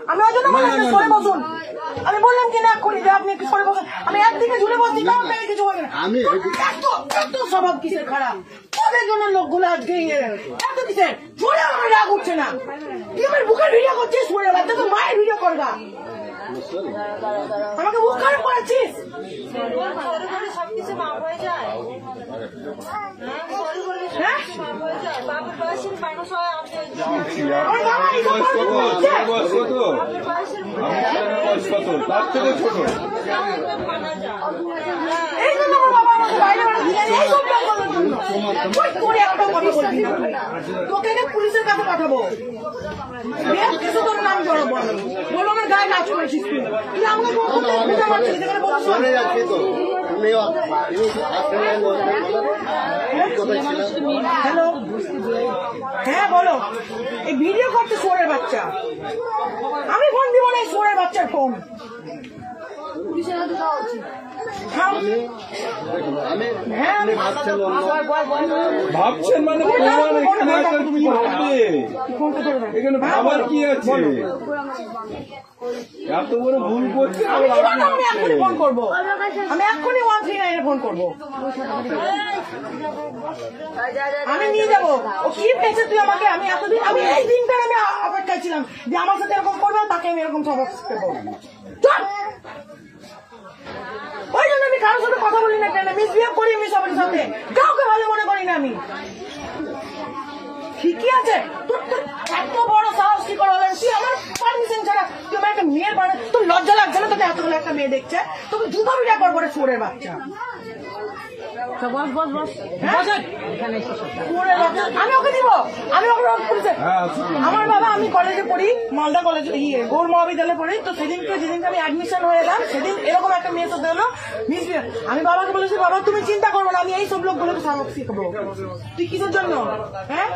আমি ওই জন্য বললাম সরে বসুন। আমি বললাম কিনা এক্ষুনি যে আপনি একটু সরে বসুন। আমি একদিকে ঝুলে বসছি, তাও আপনাকে কিছু বলবেন না। এত স্বভাব কিসের খারাপ? ওদের জন্য লোকগুলো আজকে এত কিসের ঝুলে আমার রাগ উঠছে না। তুই আমার বুকের ভিডিও করছিস, সরে বাচ্চা তো মায়ের ভিডিও করবা, আমাকে বুক খারাপ করেছিস। তোকে পুলিশের কাছে পাঠাবো, কিছু তোর নাম জড়াবো, বলো আমার গায়ে নাচ করেছিস তুই। হ্যালো, হ্যাঁ বলো। এই ভিডিও করছে সোরের বাচ্চা, আমি ফোন দিব না, সোরের বাচ্চার ফোন। ভাবছেন মানে এখানে ভাবার কি আছে? এত বড় ভুল করছে। আমি এক্ষুনি ফোন করবো, আমি এক্ষুনি 139 ফোন করবো, আমি নিয়ে যাবো। ও কি পেয়েছে তুই আমাকে? আমি এতদিন, আমি এই দিনটা আমি অপেক্ষায় ছিলাম যে আমার সাথে এরকম করবে, তাকে আমি এরকম সবক দেবো। ওই জন্য আমি কারোর সাথে কথা বলি না, কেন মিসবিহেভ করি আমি সবার সাথে, কাউকে ভালো মনে করি না আমি। ঠিকই আছে, তোর এত বড় সাহস কি করে হলেন? তুই আমার পারমিশন ছাড়া তুই আমার একটা মেয়ের বাড়ি, তোর লজ্জা লাগছে না? তোকে এতগুলো একটা মেয়ে দেখছে, তোকে জুতো বিটা করবো রে সোরের বাচ্চা। আমি ওকে দিব, আমি ওকে পুলিশে। আমার বাবা, আমি কলেজে পড়ি, মালদা কলেজে, গৌর মহাবিদ্যালয়ে পড়ি। তো যেদিনকে আমি অ্যাডমিশন হয়ে এলাম, সেদিন এরকম একটা মেয়ে সাথে হলো। আমি বাবাকে বলেছি, বাবা তুমি চিন্তা করবো না, আমি এই সব লোকগুলোকে সাবক শিখবো। তুই কিসের জন্য? হ্যাঁ,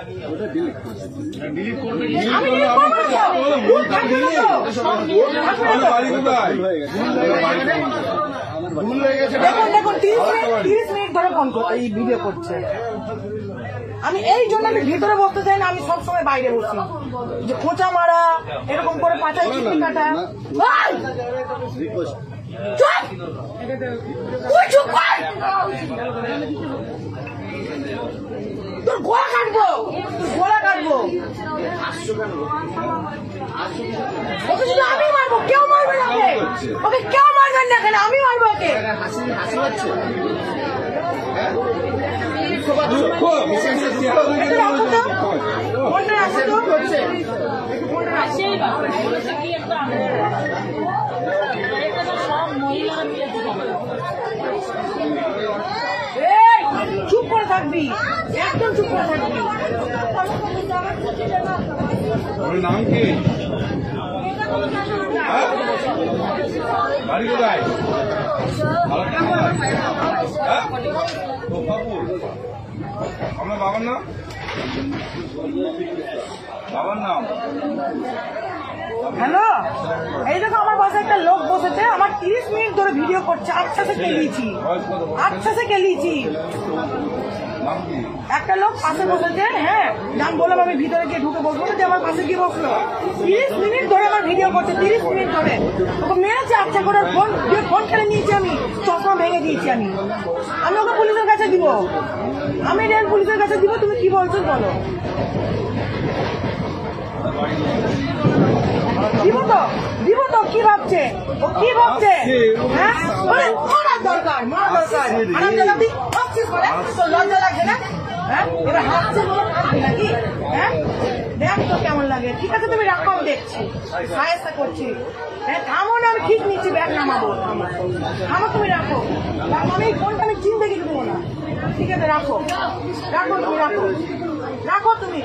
আমি দেখুন 30 মিনিট ধরে ফোন করতে, এই ভিডিও করছে। আমি এই জন্য আমি ভিতরে বসতে চাই না, আমি সবসময় বাইরে বসি, যে খোঁচা মারা, এরকম করে পাচাই চিঠি কাটা। তোর গোলা কাটবো, গোলা কাটবো। ওকে শুধু আমি মারবো, কেউ মারবে না ওকে, ওকে কেউ মারবেন না, কেন আমি মারবো ওকে। চুপ করে থাকবি, একদম চুপ করে থাকবি। নাম কি? বাড়ি কোথায়? আপনার বাবার নাম? বাবার নাম? হ্যালো, এই দেখো আমার পাশে একটা লোক বসেছে, আমার 30 মিনিট ধরে ভিডিও করছে। আচ্ছা সে কেলিয়েছি, আচ্ছা সে কেলিয়েছি। একটা লোক পাশে বসেছে, হ্যাঁ নাম বললাম, আমি ভিতরে গিয়ে ঢুকে বসবো না, যে আমার পাশে গিয়ে বসলো। 30 মিনিট ধরে আমার ভিডিও করছে, 30 মিনিট ধরে ওকে মেরেছে। আচ্ছা করে ফোন কেড়ে নিয়েছি, আমি চশমা ভেঙে দিয়েছি। আমি ওকে পুলিশের কাছে দিব, আমি রেল পুলিশের কাছে দিব। তুমি কি বলছো বলো? দিব তো, কি ভাবছে ও, কি ভাবছে? হ্যাঁ, মারার দরকার, মারা দরকার। লজ্জা লাগছে না? হ্যাঁ, এবার হাসছে বলে থাকবে নাকি? হ্যাঁ, দেখ তো কেমন লাগে। ঠিক আছে তুমি রাখো, আমি দেখছি, সাহায্য করছি। হ্যাঁ থামো না, আমি ঠিক নিচ্ছি, ব্যাগ নামাবো। থামো, তুমি রাখো, আমি এই ফোনটা আমি চিনতে গিয়ে দেবো না। ঠিক আছে রাখো, রাখো তুমি, রাখো, রাখো তুমি।